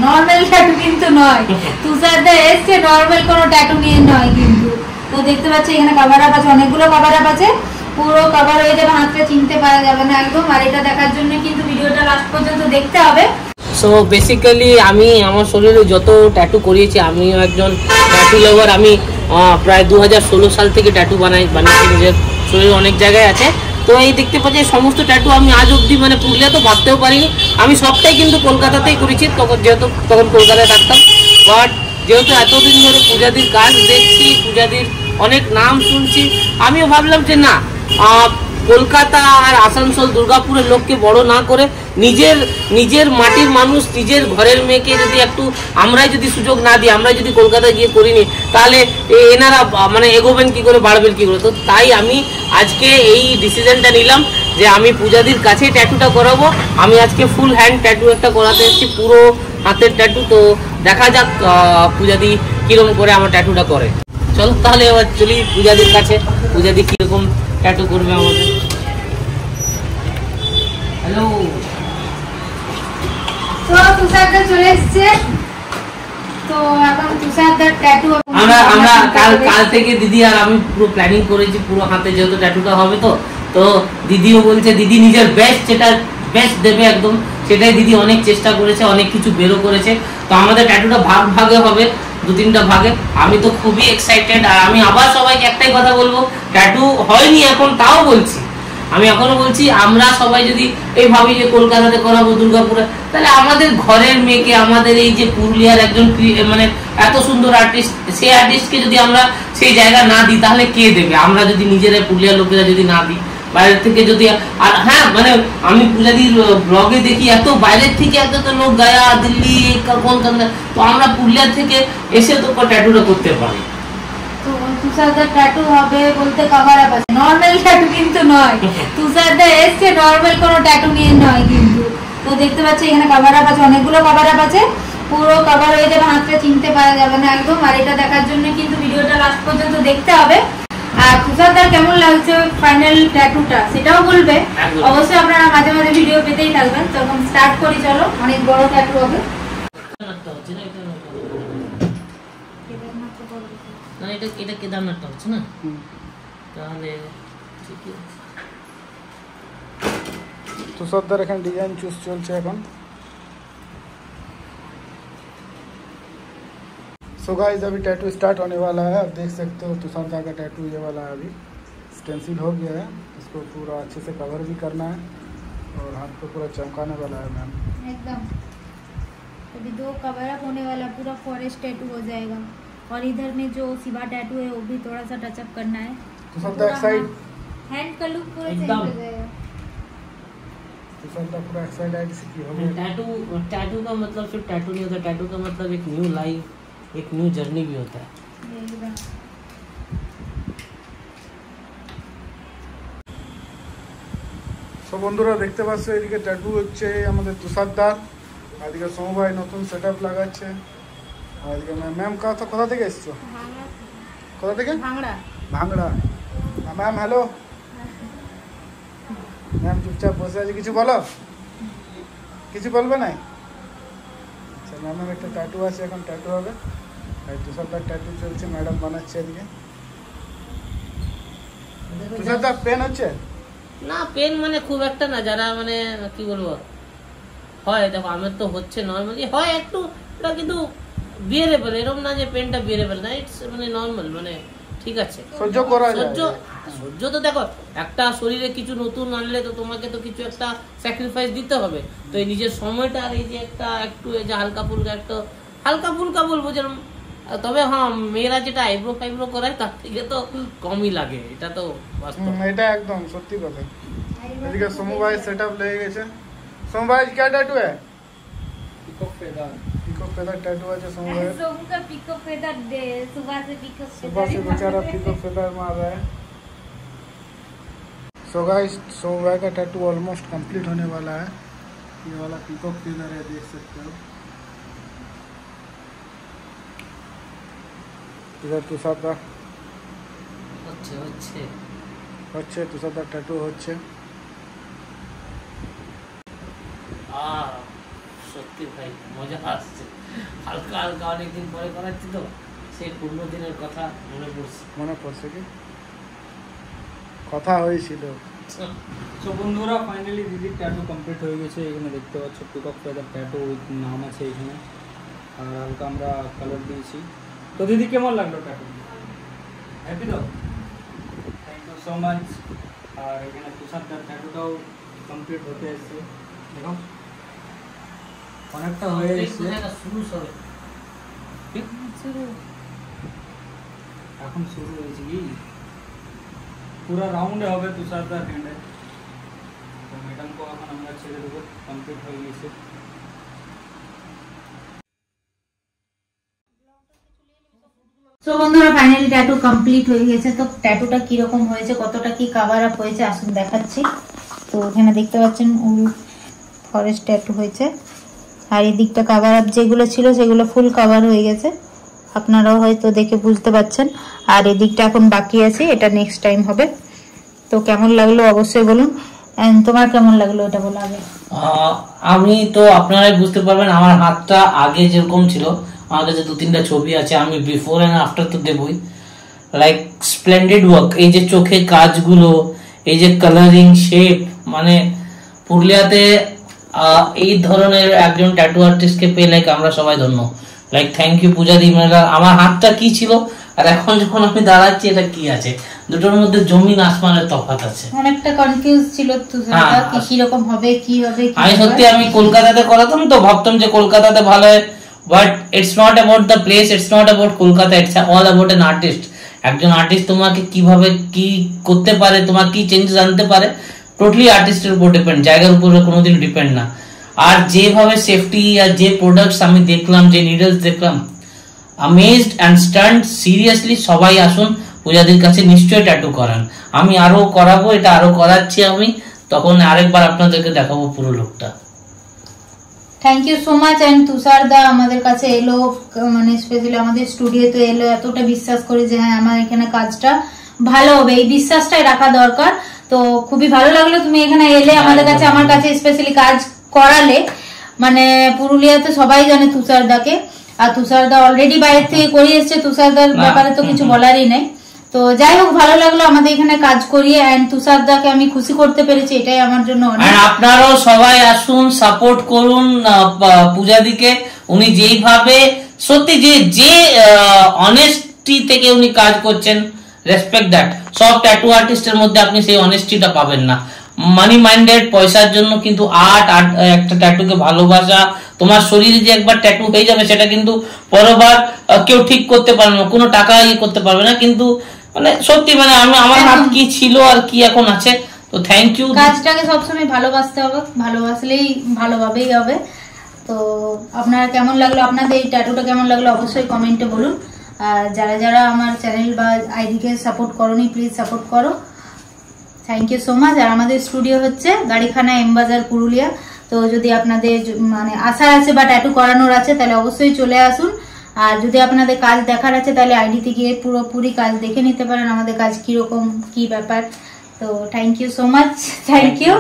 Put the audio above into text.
Normal tattoo কিন্তু নয়। তুষারদা এসছে নরমাল কোনো ট্যাটু নিয়ে নয় কিন্তু। তো দেখতে পাচ্ছি এখানে কভার আপ আছে, অনেকগুলো কভার আপ আছে, পুরো কভার হয়ে যাবে, হাতটা চিনতে পারা যাবে না একদম। আর এটা দেখার জন্য কিন্তু ভিডিওটা লাস্ট পর্যন্ত দেখতে হবে। সো বেসিক্যালি আমি আমার শরীরে যত ট্যাটু করিয়েছি, আমিও একজন ট্যাটু লাভার। আমি প্রায় 2016 সাল থেকে ট্যাটু বানিয়েছি, নিজের শরীরে অনেক জায়গায় আছে। তো এই দেখতে পাচ্ছি সমস্ত ট্যাটু আমি আজ অবধি মানে পুরুলিয়া তো ভাবতেও পারিনি। আমি সবটাই কিন্তু কলকাতাতেই করেছি, তখন কলকাতায় থাকতাম। বাট যেহেতু এতদিন ধরে পূজাদির কাজ দেখছি, পূজাদির অনেক নাম শুনছি, আমিও ভাবলাম যে না, কলকাতা আর আসানসোল দুর্গাপুরের লোককে বড় না করে নিজের মাটির মানুষ, নিজের ঘরের মেয়েকে যদি একটু আমরাই যদি সুযোগ না দিই, আমরাই যদি কলকাতায় গিয়ে করিনি, তাহলে এনারা মানে এগোবেন কি করে, বাড়বেন কি করে। তো তাই আমি আজকে এই ডিসিশনটা নিলাম যে আমি পূজাদির কাছেই ট্যাটুটা করাবো। আমি আজকে ফুল হ্যান্ড ট্যাটু একটা করাতে এসেছি, পুরো হাতের ট্যাটু। তো দেখা যাক পূজাদি কিরকম করে আমার ট্যাটুটা করে। চলো তাহলে এবার চলি পূজাদির কাছে, পূজাদি কিরকম ট্যাটু করবে আমাদের। হ্যালো, তো তুষারদা চলে এসেছে। তো এখন তুষারদার ট্যাটু আমরা কাল থেকে দিদি আর আমি পুরো প্ল্যানিং করেছি, পুরো হাতে যেহেতু ট্যাটুটা হবে। তো দিদিও বলছে দিদি নিজের বেস্ট, যেটা বেস্ট দেবে একদম, সেটাই দিদি অনেক চেষ্টা করেছে, অনেক কিছু বেরো করেছে। তো আমাদের ট্যাটুটা ভাগে হবে, 2-3টা ভাগে। আমি তো খুবই এক্সাইটেড। আর আমি আবার সবাইকে একটাই কথা বলবো, ট্যাটু হয়নি এখন, তাও বলছি, আমি এখনো বলছি, আমরা সবাই যদি এই ভাবি যে কলকাতাতে করাবো, দুর্গাপুরে, তাহলে আমাদের ঘরের মেয়েকে, আমাদের এই যে পুরুলিয়ার একজন মানে এত সুন্দর আর্টিস্ট, সেই আর্টিস্টকে যদি আমরা সেই জায়গা না দিই, তাহলে কে দেবে? আমরা যদি নিজেরা পুরুলিয়ার লোকেরা যদি না দিই, বাইরের থেকে যদি। আর হ্যাঁ, মানে আমি পূজাদির ব্লগে দেখি এত বাইরের থেকে এত লোক, গায়া, দিল্লি, কলকাতা, তো আমরা পুরুলিয়ার থেকে এসে তো ট্যাটুটা করতে পারি। তো তুষারদার ট্যাটু হবে বলতে কভার আপ আছে, নরমাল ট্যাটু কিন্তু নয়। তুষারদা এসছে নরমাল কোনো ট্যাটু নিয়ে নয় কিন্তু। তো দেখতে পাচ্ছি এখানে কভার আপ আছে, অনেকগুলো কভার আপ আছে, পুরো কভার হয়ে যাবে, হাতটা চিনতে পারা যাবে না একদম। আর এটা দেখার জন্য কিন্তু ভিডিওটা লাস্ট পর্যন্ত দেখতে হবে। আর তুষারদার কেমন লাগছে ফাইনাল ট্যাটুটা সেটাও বলবে। অবশ্যই আপনারা মাঝে মাঝে ভিডিও পেতেই থাকবেন। তখন স্টার্ট করি, চলো। অনেক বড় ট্যাটু হবে। না, এটা কেদারনাথটা হচ্ছে না, তাহলে ঠিকই আছে। তুষারদার এখানে ডিজাইন চুজ চলছে এখন। सो गाइस अभी टैटू स्टार्ट होने वाला है। आप देख सकते हो तुषारदा का टैटू ये वाला है, अभी स्टेंसिल हो गया है। इसको पूरा अच्छे से कवर भी करना है और हाथ पे पूरा चमकाने वाला है मैम एकदम। अभी 2 कवर अप होने वाला, पूरा फॉरेस्ट टैटू हो जाएगा। और इधर में जो शिवा टैटू है वो भी थोड़ा सा टचअप करना है। तुषारदा एक साइड हैंड का लुक पूरा चेंज हो जाएगा। तुषारदा पूरा एक साइड ऐसे की हो गया। टैटू का मतलब सिर्फ टैटू नहीं होता, टैटू का मतलब एक न्यू लाइफ, एक न्यू जर्नी भी होता है। সব বন্ধুরা দেখতে পাচ্ছ, এদিকে ট্যাটু হচ্ছে আমাদের তুষারদার, আর এদিকে সোমু ভাই নতুন সেটআপ লাগাচ্ছে। আর এদিকে ম্যাম কোথা থেকে এসছো? কোথা থেকে? ভাঙড়া। Ma'am hello. ম্যাম চুপচাপ বসে আছে, কিছু বলো, কিছু বলবে না? আচ্ছা, ম্যামের একটা ট্যাটু আছে, এখন ট্যাটু হবে। আর তুষারদার ট্যাটু চলছে, ম্যাডাম বানাচ্ছে এদিকে। তুষারদার পেন হচ্ছে না, পেন মানে খুব একটা না, যারা মানে কি বলবো, হয় দেখো আমার তো হচ্ছে নর্মালি, হয় একটু, এটা কিন্তু বিয়ারেবল, এরকম না যে পেনটা বিয়ারেবল না, ইটস মানে নর্মাল, মানে ঠিক আছে, সহ্য করা যায়। সহ্য তো দেখো, একটা শরীরে কিছু নতুন আনলে তো তোমাকে তো কিছু একটা স্যাক্রিফাইস দিতে হবে। তো এই নিজের সময়টা, আর এই যে একটা একটু এই যে হালকা ফুলকা বলবো যেরকম। তবে হ্যাঁ, মেয়েরা যেটা আইব্রো ফাইব্রো করায় তার থেকে তো কমই লাগে, এটা তো বাস্তব, এটা একদম সত্যি কথা। এদিকে সোমু ভাই সেটআপ লেগে গেছে। सोमू भाई क्या टैटू है? पिको फेदर टैटू है सोमू भाई। सोमू का पिको फेदर दे, सुबह से बेचारा पिको फेदर मार रहा है। सो गाइस, सोमू भाई का टैटू ऑलमोस्ट कंप्लीट होने वाला है। ये वाला पिको फेदर है, देख सकते हो। इधर तुषारदा হচ্ছে তুষারদার ট্যাটু হচ্ছে। সত্যি ভাই মজা আসছে, হালকা হালকা অনেকদিন পরে করাচ্ছি তো, সেই পুরনো দিনের কথা মনে পড়ছে কি কথা হয়েছিল। তো বন্ধুরা ফাইনালি দিদির ট্যাটু কমপ্লিট হয়ে গেছে। এখানে দেখতে পাচ্ছ পিকক ফেদার ট্যাটু নাম আছে এখানে, আর হালকা আমরা কালার দিয়েছি। তো দিদি কেমন লাগলো ট্যাটু? হ্যাপি তো? Thank you so much. আর এখানে তুষারদার ট্যাটুটাও কমপ্লিট হতে এসছে, দেখো অনেকটা হয়ে এসছে। এখন শুরু হয়েছে কি পুরো রাউন্ডে হবে তুষারদার হ্যান্ডে। তো ম্যাডামকে এখন আমরা ছেড়ে দেবো, কমপ্লিট হয়ে গেছে। তো বন্ধুরা ফাইনালি ট্যাটু কমপ্লিট হয়ে গেছে। তো ট্যাটুটা কিরকম হয়েছে, কতটা কি কাভার আপ হয়েছে আসুন দেখাচ্ছি। তো এখানে দেখতে পাচ্ছেন ফরেস্ট ট্যাটু হয়েছে, আর এই দিকটা কাভার আপ যেগুলো ছিল সেগুলো ফুল কাভার হয়ে গেছে, আপনারাও হয়তো দেখে বুঝতে পারছেন। আর এই দিকটা এখন বাকি আছে, এটা নেক্সট টাইম হবে। তো কেমন লাগলো অবশ্যই বলুন, তোমার কেমন লাগলো এটা বলো আগে। আমি তো আপনারাই বুঝতে পারবেন আমার হাতটা আগে যেরকম ছিল, আমার কাছে 2-3টা ছবি আছে, আমি বিফোর এন্ড আফটার তো দেবই। লাইক স্প্লেন্ডেড ওয়ার্ক, এই যে চোখে কাজগুলো, এই যে কালারিং শেপ, মানে পুরুলিয়াতে এই ধরনের একজন ট্যাটু আর্টিস্টকে পেয়ে লাইক আমরা সবাই ধন্য। লাইক থ্যাংক ইউ পূজা দি। আমার হাতটা কি ছিল আর এখন যখন আমি দাঁড়াচ্ছি এটা কি আছে, দুটোর মধ্যে জমিন আসমানের তফাৎ আছে। অনেকটা কনফিউজ ছিল তুষারদা কি রকম হবে কি হবে। আমি সত্যি আমি কলকাতাতে করাতাম তো ভাবতাম যে কলকাতাতে ভালো হয়, but it's not about the place, it's not about Kolkata, it's all about an artist. একজন আর্টিস্ট তোমাকে কিভাবে কি করতে পারে, তোমার কি চেঞ্জেস আনতে পারে, টোটালি আর্টিস্টের উপর ডিপেন্ড, জায়গার উপরে কোনোদিন ডিপেন্ড না। আর যেভাবে সেফটি আর যে প্রোডাক্টস আমি দেখলাম, যে নিডলস দেখলাম, অ্যামেজড অ্যান্ড স্টান্ড। সিরিয়াসলি সবাই আসুন পূজাদির কাছে, নিশ্চয়ই ট্যাটু করান। আমি আরো করাবো, এটা আরো করাচ্ছি আমি, তখন আরেকবার আপনাদেরকে দেখাবো পুরো লোকটা। Thank you so much. And তুষারদা আমাদের কাছে এলো, মানে স্পেশালি আমাদের স্টুডিওতে এলো, এতটা বিশ্বাস করে যে হ্যাঁ আমার এখানে কাজটা ভালো হবে, এই বিশ্বাসটাই রাখা দরকার। তো খুবই ভালো লাগলো তুমি এখানে এলে আমাদের কাছে, আমার কাছে স্পেশালি কাজ করালে। মানে পুরুলিয়াতে সবাই জানে তুষারদাকে, আর তুষারদা অলরেডি বাইরে থেকে করিয়ে এসছে, তুষারদার ব্যাপারে তো কিছু বলারই নেই। তো যাই হোক ভালো লাগলো আমাদের এখানে কাজ করিয়ে, এন্ড তুষারদাকে আমি খুশি করতে পেরেছি, এটাই আমার জন্য অনেক। আপনারাও সবাই আসুন, সাপোর্ট করুন পূজাদিকে। উনি যেইভাবে সত্যি যে অনেস্টি থেকে উনি কাজ করছেন, রেসপেক্ট দ্যাট। সব ট্যাটু আর্টিস্টের মধ্যে আপনি সেই অনেস্টিটা পাবেন না। মানি মাইন্ডেড, পয়সার জন্য, কিন্তু আর্ট একটা ট্যাটুকে ভালোবাসা। তোমার শরীরে যে একবার ট্যাটু হয়ে যাবে সেটা কিন্তু পরবার কেউ ঠিক করতে পারবে না, কোনো টাকা ইয়ে করতে পারবে না। কিন্তু মানে সত্যি মানে আমার হাত কি ছিল আর কি এখন আছে। তো থ্যাংক ইউ। কাজটাকে সবসময় ভালোবাসতে হবে, ভালোবাসলেই ভালোভাবেই হবে। তো আপনারা কেমন লাগলো, আপনাদের এই ট্যাটুটা কেমন লাগলো অবশ্যই কমেন্টে বলুন। আর যারা যারা আমার চ্যানেল বা আইডিকে সাপোর্ট করোনি প্লিজ সাপোর্ট করো। Thank you so much. আর আমাদের স্টুডিও হচ্ছে গাড়িখানা এমবাজার পুরুলিয়া। তো যদি আপনাদের মানে আশা আছে বা ট্যাটু করানোর আছে তাহলে অবশ্যই চলে আসুন। আর যদি আপনাদের কাজ দেখার আছে তাহলে আইডিতে গিয়ে পুরোপুরি কাজ দেখে নিতে পারেন, আমাদের কাজ কিরকম কি ব্যাপার। তো thank you so much, thank you.